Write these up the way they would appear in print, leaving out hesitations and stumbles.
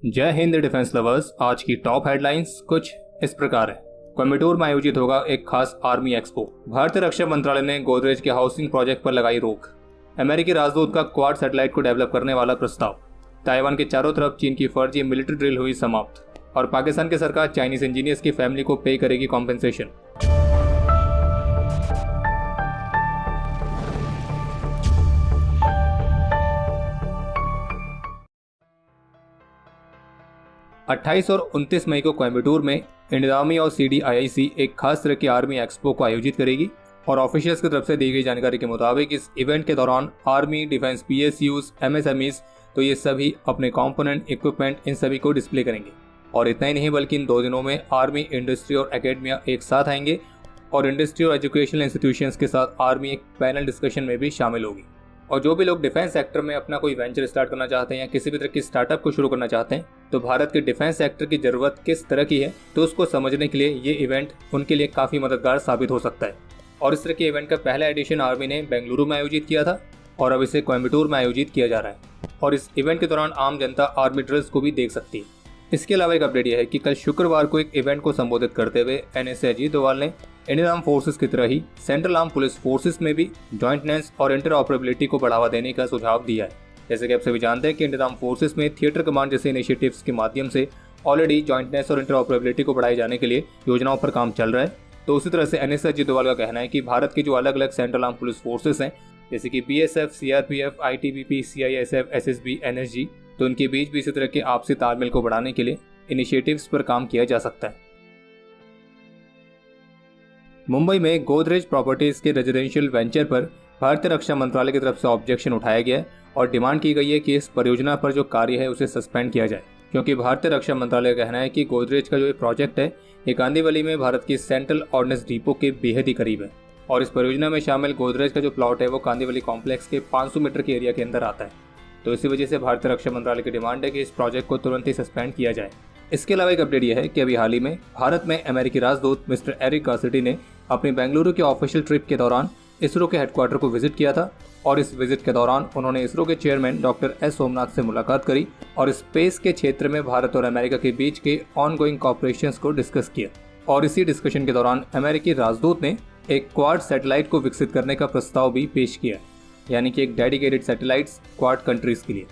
जय Hind defence lovers. आज की टॉप हेडलाइंस कुछ इस प्रकार है। कोयम्बटूर में आयोजित होगा एक खास आर्मी एक्सपो। भारतीय रक्षा मंत्रालय ने गोदरेज के हाउसिंग प्रोजेक्ट पर लगाई रोक। अमेरिकी राजदूत का क्वाड सैटेलाइट को डेवलप करने वाला प्रस्ताव। ताइवान के चारों तरफ चीन की फर्जी मिलिट्री ड्रिल हुई समाप्त। और पाकिस्तान की सरकार चाइनीज इंजीनियर्स की फैमिली को पे करेगी कॉम्पेंसेशन। अट्ठाईस और 29 मई को कोयम्बटूर में इंडियन आर्मी और CDIIC एक खास तरह की आर्मी एक्सपो को आयोजित करेगी। और ऑफिशियल्स की तरफ से दी गई जानकारी के मुताबिक इस इवेंट के दौरान आर्मी, डिफेंस PSUs, MSMEs तो ये सभी अपने कंपोनेंट, इक्विपमेंट इन सभी को डिस्प्ले करेंगे। और इतना ही नहीं बल्कि इन 2 दिनों में आर्मी, इंडस्ट्री और एकेडमिया एक साथ आएंगे और इंडस्ट्री और एजुकेशनल इंस्टीट्यूशंस के साथ आर्मी एक पैनल डिस्कशन में भी शामिल होगी। और जो भी लोग डिफेंस सेक्टर में अपना कोई वेंचर स्टार्ट करना चाहते हैं या किसी भी तरह की स्टार्टअप को शुरू करना चाहते हैं तो भारत के डिफेंस सेक्टर की जरूरत किस तरह की है तो उसको समझने के लिए ये इवेंट उनके लिए काफ़ी मददगार साबित हो सकता है। और इस तरह के इवेंट का पहला एडिशन आर्मी ने बेंगलुरु में आयोजित किया था और अब इसे कोयम्बटूर में आयोजित किया जा रहा है। और इस इवेंट के दौरान आम जनता आर्मी ड्रिल्स को भी देख सकती है। इसके अलावा एक अपडेट यह है कि कल शुक्रवार को एक इवेंट को संबोधित करते हुए NSA अजीत डोभाल ने इंडियन आर्म फोर्सेस की तरह ही सेंट्रल आर्म पुलिस फोर्सेस में भी जॉइंटनेस और इंटरऑपरेबिलिटी को बढ़ावा देने का सुझाव दिया है। जैसे कि आप सभी जानते हैं कि इंडियन आर्म फोर्सेस में थिएटर कमांड जैसे इनिशिएटिव्स के माध्यम से ऑलरेडी जॉइंटनेस और इंटरऑपरेबिलिटी को बढ़ाए जाने के लिए योजनाओं पर काम चल रहा है। तो उसी तरह से NSA अजीत डोभाल का कहना है कि भारत की जो अलग अलग सेंट्रल आर्म पुलिस फोर्सेस हैं जैसे कि BSF, CRPF, ITBP, CISF, SSB, NSG तो उनके बीच भी इसी तरह के आपसी तालमेल को बढ़ाने के लिए इनिशिएटिव्स पर काम किया जा सकता है। मुंबई में गोदरेज प्रॉपर्टीज के रेजिडेंशियल वेंचर पर भारतीय रक्षा मंत्रालय की तरफ से ऑब्जेक्शन उठाया गया है और डिमांड की गई है कि इस परियोजना पर जो कार्य है उसे सस्पेंड किया जाए, क्योंकि भारतीय रक्षा मंत्रालय का कहना है कि गोदरेज का जो ये प्रोजेक्ट है ये कांदीवली में भारत की सेंट्रल ऑर्डिनेंस डिपो के बेहद ही करीब है। और इस परियोजना में शामिल गोदरेज का जो प्लॉट है वो कांदीवली कॉम्प्लेक्स के 500 मीटर के एरिया के अंदर आता है। तो इसी वजह से भारतीय रक्षा मंत्रालय की डिमांड है कि इस प्रोजेक्ट को तुरंत ही सस्पेंड किया जाए। इसके अलावा एक अपडेट यह है कि अभी हाल ही में भारत में अमेरिकी राजदूत मिस्टर एरिक कासिडी ने अपनी बेंगलुरु के ऑफिशियल ट्रिप के दौरान इसरो के हेडक्वार्टर को विजिट किया था। और इस विजिट के दौरान उन्होंने इसरो के चेयरमैन डॉक्टर S सोमनाथ से मुलाकात करी और स्पेस के क्षेत्र में भारत और अमेरिका के बीच के ऑनगोइंग कॉपरेशंस को डिस्कस किया। और इसी डिस्कशन के दौरान अमेरिकी राजदूत ने एक क्वाड सैटेलाइट को विकसित करने का प्रस्ताव भी पेश किया, यानी कि एक डेडिकेटेड सैटेलाइट्स क्वाड कंट्रीज के लिए।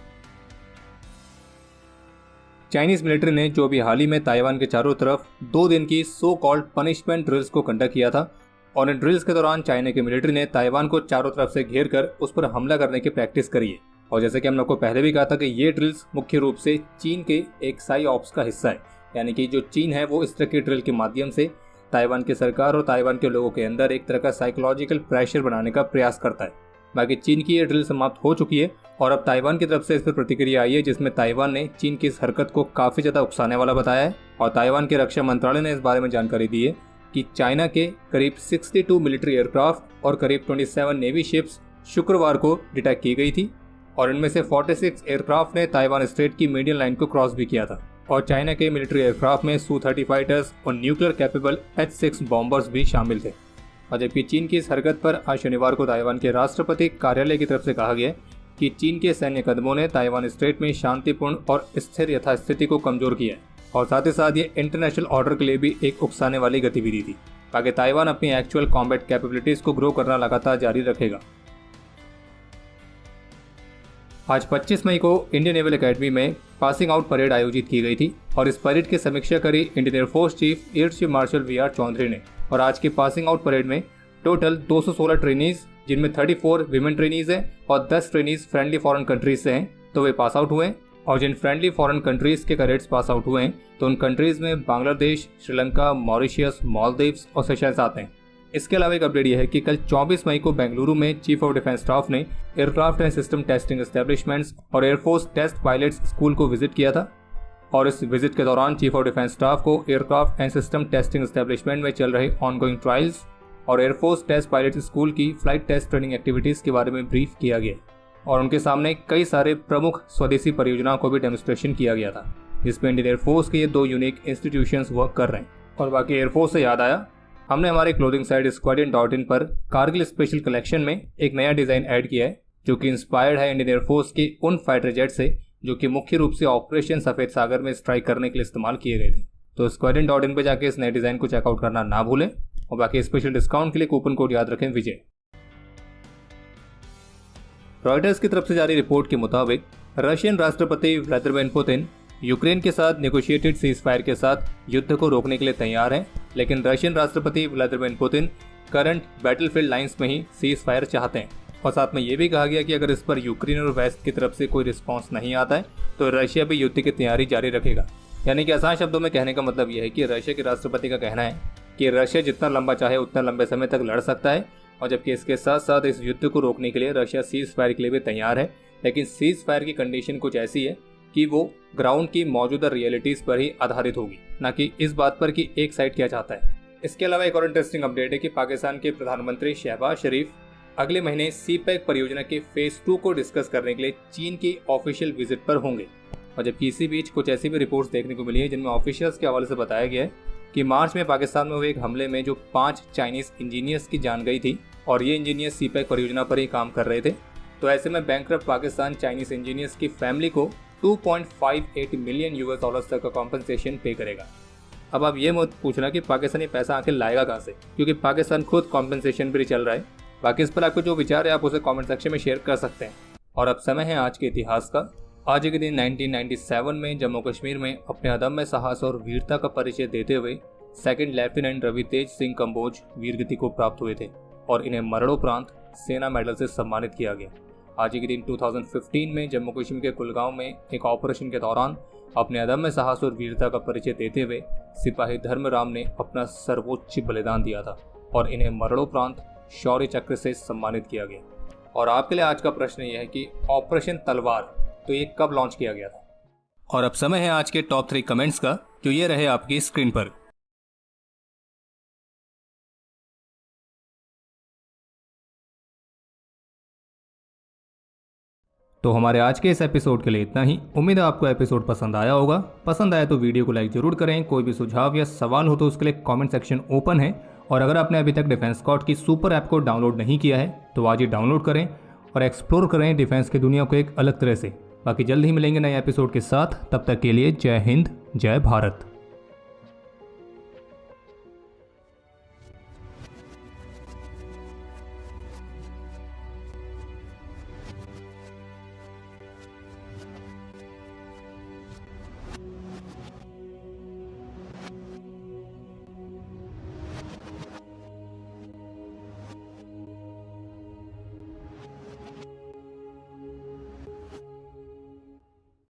चाइनीज मिलिट्री ने जो भी हाल ही में ताइवान के चारों तरफ 2 दिन की सो कॉल्ड पनिशमेंट ड्रिल्स को कंडक्ट किया था और इन ड्रिल्स के दौरान चाइना की मिलिट्री ने ताइवान को चारों तरफ से घेर कर उस पर हमला करने की प्रैक्टिस करी है। और जैसे कि हमने आपको पहले भी कहा था कि ये ड्रिल्स मुख्य रूप से चीन के एक साई ऑप्स का हिस्सा है, यानी कि जो चीन है वो इस तरह के ड्रिल के माध्यम से ताइवान की सरकार और ताइवान के लोगों के अंदर एक तरह का साइकोलॉजिकल प्रेशर बनाने का प्रयास करता है। बाकी चीन की ये ड्रिल समाप्त हो चुकी है और अब ताइवान की तरफ से इस पर प्रतिक्रिया आई है, जिसमें ताइवान ने चीन की इस हरकत को काफ़ी ज़्यादा उकसाने वाला बताया है। और ताइवान के रक्षा मंत्रालय ने इस बारे में जानकारी दी है कि चाइना के करीब 62 मिलिट्री एयरक्राफ्ट और करीब 27 नेवी शिप्स शुक्रवार को डिटेक्ट की गई थी और इनमें से 46 एयरक्राफ्ट ने ताइवान स्ट्रेट की मीडियन लाइन को क्रॉस भी किया था। और चाइना के मिलिट्री एयरक्राफ्ट में Su-30 फाइटर्स और न्यूक्लियर कैपेबल H-6 बॉम्बर्स भी शामिल थे। और जबकि चीन की इस हरकत पर आज शनिवार को ताइवान के राष्ट्रपति कार्यालय की तरफ से कहा गया कि चीन के सैन्य कदमों ने ताइवान स्ट्रेट में शांतिपूर्ण और स्थिर यथास्थिति को कमजोर किया है और साथ ही साथ ये इंटरनेशनल ऑर्डर के लिए भी एक उकसाने वाली गतिविधि थी। ताकि ताइवान अपनी एक्चुअल कॉम्बैट कैपेबिलिटीज को ग्रो करना लगातार जारी रखेगा। आज 25 मई को इंडियन नेवल एकेडमी में पासिंग आउट परेड आयोजित की गई थी और इस परेड की समीक्षा करी Indian air force chief air chief marshal VR Chaudhari ने। और आज की पासिंग आउट परेड में टोटल 216 ट्रेनीज, जिनमें 34 विमेन ट्रेनीज हैं और 10 ट्रेनीज फ्रेंडली फॉरेन कंट्रीज से हैं, तो वे पास आउट हुए हैं। और जिन फ्रेंडली फॉरेन कंट्रीज के कैडेट्स पास आउट हुए हैं तो उन कंट्रीज में बांग्लादेश, श्रीलंका, मॉरिशियस, मालदीव्स और सेशल्स आते हैं। इसके अलावा एक अपडेट यह है कि कल 24 मई को बेंगलुरु में चीफ ऑफ डिफेंस स्टाफ ने aircraft and system testing establishments और एयरफोर्स टेस्ट पायलट्स स्कूल को विजिट किया था। और इस विजिट के दौरान चीफ ऑफ डिफेंस स्टाफ को aircraft and system testing establishment में चल रहे ऑनगोइंग ट्रायल्स और एयरफोर्स टेस्ट पायलट स्कूल की फ्लाइट टेस्ट ट्रेनिंग एक्टिविटीज़ के बारे में ब्रीफ किया गया और उनके सामने कई सारे प्रमुख स्वदेशी परियोजनाओं को भी डेमोन्स्ट्रेशन किया गया था, जिसमें इंडियन एयरफोर्स के ये 2 यूनिक इंस्टीट्यूशंस वर्क कर रहे हैं। और बाकी एयरफोर्स से याद आया, हमने हमारे क्लोथिंग साइट squadron.in पर कारगिल स्पेशल कलेक्शन में एक नया डिज़ाइन ऐड किया है जो कि इंस्पायर्ड है इंडियन एयरफोर्स के उन फाइटर जेट से जो कि मुख्य रूप से ऑपरेशन सफ़ेद सागर में स्ट्राइक करने के लिए इस्तेमाल किए गए थे। तो squadron.in पे जाके इस नए डिज़ाइन को चेकआउट करना ना भूलें और बाकी स्पेशल डिस्काउंट के लिए कूपन कोड याद रखें विजय। रॉयटर्स की तरफ से जारी रिपोर्ट के मुताबिक रशियन राष्ट्रपति व्लादिमीर पुतिन यूक्रेन के साथ नेगोशिएटेड सीज फायर के साथ युद्ध को रोकने के लिए तैयार हैं, लेकिन रशियन राष्ट्रपति Vladimir Putin current battlefield lines में ही सीज फायर चाहते हैं। और साथ में ये भी कहा गया कि अगर इस पर यूक्रेन और वेस्ट की तरफ से कोई रिस्पॉन्स नहीं आता है तो रशिया भी युद्ध की तैयारी जारी रखेगा। यानी कि आसान शब्दों में कहने का मतलब यह है कि रशिया के राष्ट्रपति का कहना है कि रशिया जितना लंबा चाहे उतना लंबे समय तक लड़ सकता है, और जबकि इसके साथ साथ इस युद्ध को रोकने के लिए रशिया सीज फायर के लिए भी तैयार है, लेकिन सीज फायर की कंडीशन कुछ ऐसी है कि वो ग्राउंड की मौजूदा रियलिटीज़ पर ही आधारित होगी, न कि इस बात पर कि एक साइड क्या चाहता है। इसके अलावा एक और इंटरेस्टिंग अपडेट है कि पाकिस्तान के प्रधानमंत्री शहबाज शरीफ अगले महीने सीपैक परियोजना के फेज 2 को डिस्कस करने के लिए चीन की ऑफिशियल विजिट पर होंगे। और जबकि इसी बीच कुछ ऐसी भी रिपोर्ट्स देखने को मिली है जिनमें ऑफिशियल्स के हवाले से बताया गया है कि मार्च में पाकिस्तान में हुए एक हमले में जो 5 चाइनीज इंजीनियर्स की जान गई थी और ये इंजीनियर्स सीपैक परियोजना पर ही काम कर रहे थे। तो ऐसे में बैंकरप्ट पाकिस्तान चाइनीज इंजीनियर्स की फैमिली को $2.58 मिलियन तक का कॉम्पनसेशन पे करेगा। अब आप ये मत पूछना कि पाकिस्तान ये पैसा आखिर लाएगा कहाँ से, क्योंकि पाकिस्तान खुद कॉम्पनसेशन पर चल रहा है। बाकी इस पर आपको जो विचार है आप उसे कमेंट सेक्शन में शेयर कर सकते हैं। और अब समय है आज के इतिहास का। आज के दिन 1997 में जम्मू कश्मीर में अपने अदम्य साहस और वीरता का परिचय देते हुए सेकंड लेफ्टिनेंट रवि तेज सिंह कंबोज वीरगति को प्राप्त हुए थे और इन्हें मरणोपरांत सेना मेडल से सम्मानित किया गया। आज के दिन 2015 में जम्मू कश्मीर के कुलगांव में एक ऑपरेशन के दौरान अपने अदम्य साहस और वीरता का परिचय देते हुए सिपाही धर्मराम ने अपना सर्वोच्च बलिदान दिया था और इन्हें मरणोपरांत शौर्य चक्र से सम्मानित किया गया। और आपके लिए आज का प्रश्न यह है कि ऑपरेशन तलवार तो ये कब लॉन्च किया गया था। और अब समय है आज के टॉप 3 कमेंट्स का, जो ये रहे आपकी स्क्रीन पर। तो हमारे आज के इस एपिसोड के लिए इतना ही। उम्मीद है आपको एपिसोड पसंद आया होगा। पसंद आया तो वीडियो को लाइक जरूर करें। कोई भी सुझाव या सवाल हो तो उसके लिए कमेंट सेक्शन ओपन है। और अगर आपने अभी तक डिफेंस स्कॉट की सुपर ऐप को डाउनलोड नहीं किया है तो आज ही डाउनलोड करें और एक्सप्लोर करें डिफेंस की दुनिया को एक अलग तरह से। बाकी जल्द ही मिलेंगे नए एपिसोड के साथ। तब तक के लिए जय हिंद, जय भारत।